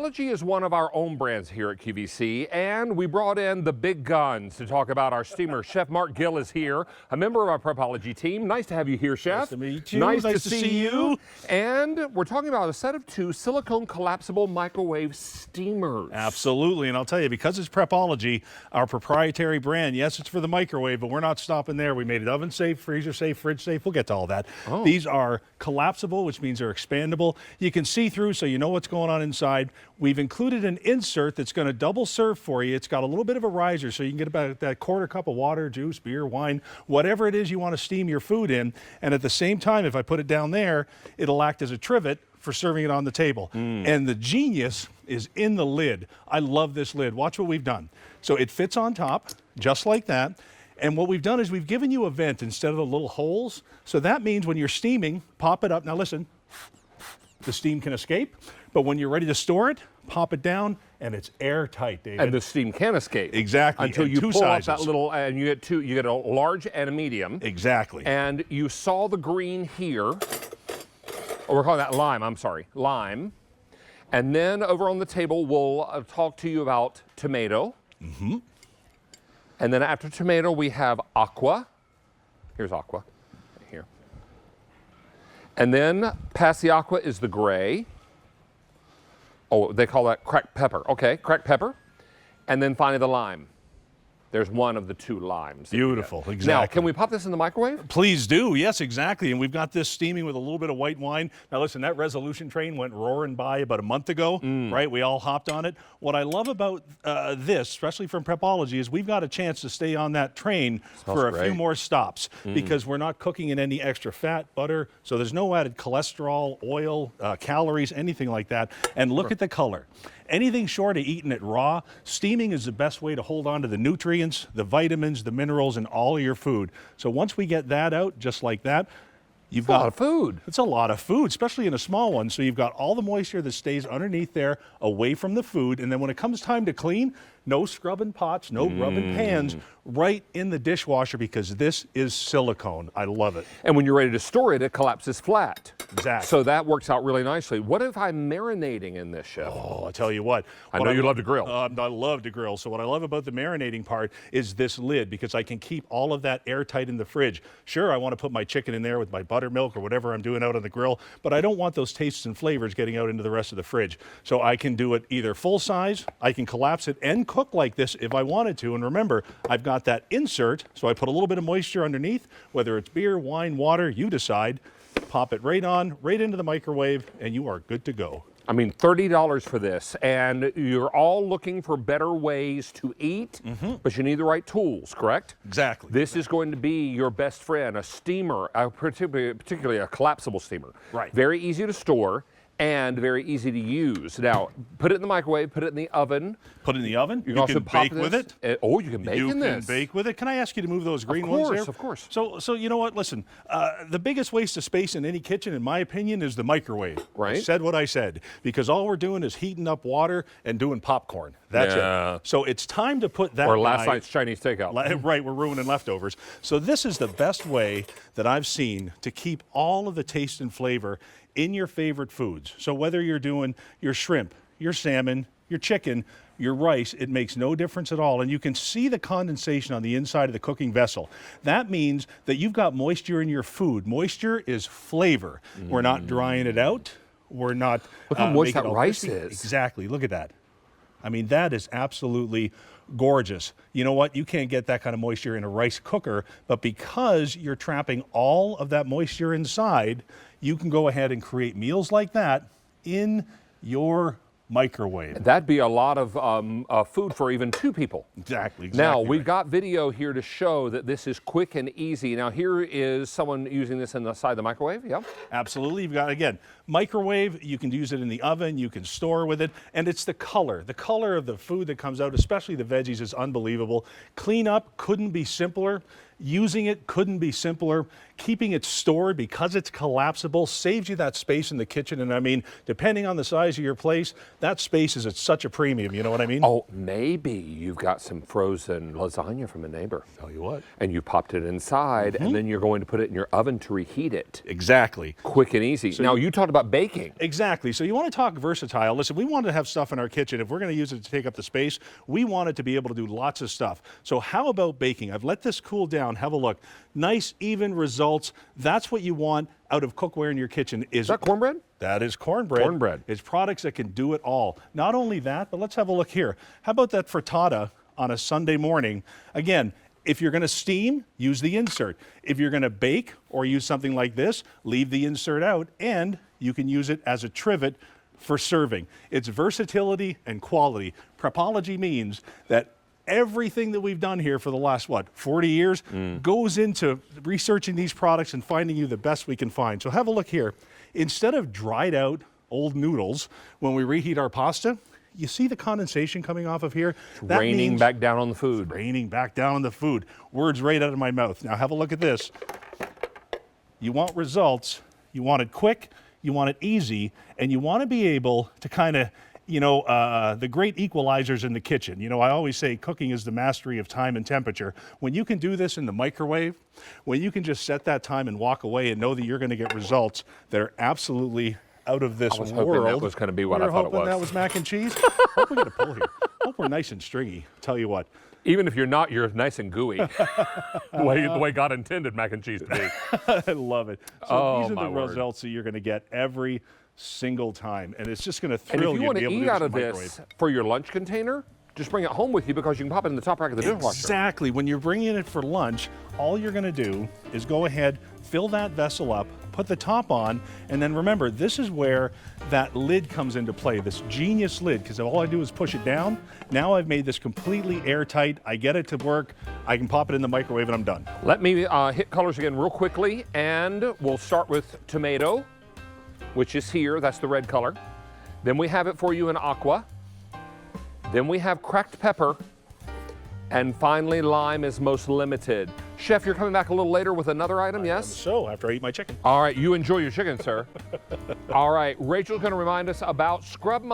Prepology is one of our own brands here at QVC, and we brought in the big guns to talk about our steamer. Chef Mark Gill is here, a member of our Prepology team. Nice to have you here, Chef. Nice to meet you. Nice to see you. And we're talking about a set of 2 silicone collapsible microwave steamers. Absolutely, and I'll tell you, because it's Prepology, our proprietary brand, yes, it's for the microwave, but we're not stopping there. We made it oven safe, freezer safe, fridge safe. We'll get to all that. Oh. These are collapsible, which means they're expandable. You can see through, so you know what's going on inside. We've included an insert that's going to double serve for you. It's got a little bit of a riser, so you can get about that quarter cup of water, juice, beer, wine, whatever it is you want to steam your food in. And at the same time, if I put it down there, it'll act as a trivet for serving it on the table. And the genius is in the lid. I love this lid. Watch what we've done. So it fits on top, just like that. And what we've done is we've given you a vent instead of the little holes. So that means when you're steaming, pop it up. Now listen, the steam can escape, but when you're ready to store it, pop it down, and it's airtight, David. And the steam can escape. Exactly. Until and you two pull sizes. off that little, and you get two. You get a large and a medium. Exactly. And you saw the green here. Or we're calling that lime. I'm sorry, lime. And then over on the table, we'll talk to you about tomato. Mm-hmm. And then after tomato, we have aqua. Here's aqua, right here. And then past the aqua is the gray. Oh, they call that cracked pepper. Okay, cracked pepper. And then finally the lime. There's one of the 2 limes. Beautiful, exactly. Now, can we pop this in the microwave? Please do. Yes, exactly. And we've got this steaming with a little bit of white wine. Now, listen, that resolution train went roaring by about a month ago, right? We all hopped on it. What I love about this, especially from Prepology, is we've got a chance to stay on that train for a few more stops because we're not cooking in any extra fat, butter, so there's no added cholesterol, oil, calories, anything like that. And look at the color. Anything short of eating it raw, steaming is the best way to hold on to the nutrients, the vitamins, the minerals in all of your food. So once we get that out, just like that, you've got a lot of food. It's a lot of food, especially in a small one. So you've got all the moisture that stays underneath there, away from the food. And then when it comes time to clean, no scrubbing pots, no rubbing pans, right in the dishwasher because this is silicone. I love it. And when you're ready to store it, it collapses flat. Exactly. So that works out really nicely. What if I'm marinating in this, Chef? Oh, I'll tell you what. I know you love to grill. I love to grill. So what I love about the marinating part is this lid because I can keep all of that airtight in the fridge. Sure, I want to put my chicken in there with my buttermilk or whatever I'm doing out on the grill, but I don't want those tastes and flavors getting out into the rest of the fridge. So I can do it either full size, I can collapse it and cook like this if I wanted to. And remember, I've got that insert, so I put a little bit of moisture underneath, whether it's beer, wine, water, you decide. Pop it right on, right into the microwave, and you are good to go. I mean, $30 for this, and you're all looking for better ways to eat, but you need the right tools, correct? Exactly. This is going to be your best friend, a steamer, particularly a collapsible steamer. Right. Very easy to store and very easy to use. Now, put it in the microwave, put it in the oven. Put it in the oven. You can also bake with it. Oh, you can bake in this. You can bake with it. Can I ask you to move those green ones there? Of course. So you know what? Listen, the biggest waste of space in any kitchen, in my opinion, is the microwave. Right. I said what I said because all we're doing is heating up water and doing popcorn. That's it. So it's time to put that. Or last night's Chinese takeout. Right, we're ruining leftovers. So this is the best way that I've seen to keep all of the taste and flavor in your favorite foods. So whether you're doing your shrimp, your salmon, your chicken, your rice, it makes no difference at all. And you can see the condensation on the inside of the cooking vessel. That means that you've got moisture in your food. Moisture is flavor. We're not drying it out. We're not. Look how moist making that it all rice crispy. is. Exactly. Look at that. I mean, that is absolutely gorgeous. You know what? You can't get that kind of moisture in a rice cooker, but because you're trapping all of that moisture inside, you can go ahead and create meals like that in your microwave. That'd be a lot of food for even 2 people. Exactly. Now, we've right. got video here to show that this is quick and easy. Now, here is someone using this inside the microwave. Yeah. Absolutely. You've got, again, microwave. You can use it in the oven. You can store with it. And it's the color. The color of the food that comes out, especially the veggies, is unbelievable. Clean up couldn't be simpler. Using it couldn't be simpler. keeping it stored because it's collapsible saves you that space in the kitchen. And I mean, depending on the size of your place, that space is at such a premium. You know what I mean? Oh, maybe you've got some frozen lasagna from a neighbor. Tell you what. And you popped it inside, and then you're going to put it in your oven to reheat it. Exactly. Quick and easy. Now, you talked about baking. Exactly. So you want to talk versatile. Listen, we want to have stuff in our kitchen. If we're going to use it to take up the space, we want it to be able to do lots of stuff. So how about baking? I've let this cool down. Have a look. Nice, even results. That's what you want out of cookware in your kitchen. Is that cornbread? That is cornbread. Cornbread. It's products that can do it all. Not only that, but let's have a look here. How about that frittata on a Sunday morning? Again, if you're going to steam, use the insert. If you're going to bake or use something like this, leave the insert out, and you can use it as a trivet for serving. It's versatility and quality. Prepology means that everything that we've done here for the last, 40 years goes into researching these products and finding you the best we can find. So have a look here. Instead of dried out old noodles, when we reheat our pasta, you see the condensation coming off of here? That Raining means back down on the food. raining back down on the food. Words right out of my mouth. Now have a look at this. You want results, you want it quick, you want it easy, and you want to be able to kind of, the great equalizers in the kitchen. You know, I always say cooking is the mastery of time and temperature. When you can do this in the microwave, when you can just set that time and walk away and know that you're going to get results that are absolutely out of this world. I was hoping that was going to be what I thought it was. That was mac and cheese? Hope we get a pull here. Hope we're nice and stringy. Tell you what. Even if you're not, you're nice and gooey. the way God intended mac and cheese to be. I love it. So these are the word. results that you're going to get every single time, and it's just going to And thrill if you you want to to be able eat to out do of this in the microwave. this for your lunch container, just bring it home with you because you can pop it in the top rack of the dishwasher. Exactly. When you're bringing it for lunch, all you're going to do is go ahead, fill that vessel up, put the top on, and then remember, this is where that lid comes into play, this genius lid, because all I do is push it down. Now I've made this completely airtight. I get it to work. I can pop it in the microwave and I'm done. Let me hit colors again real quickly, and we'll start with tomato, which is here. That's the red color. Then we have it for you in aqua. Then we have cracked pepper. And finally, lime is most limited. Chef, you're coming back a little later with another item, yes? So after I eat my chicken. All right, you enjoy your chicken, sir. All right, Rachel's going to remind us about Scrub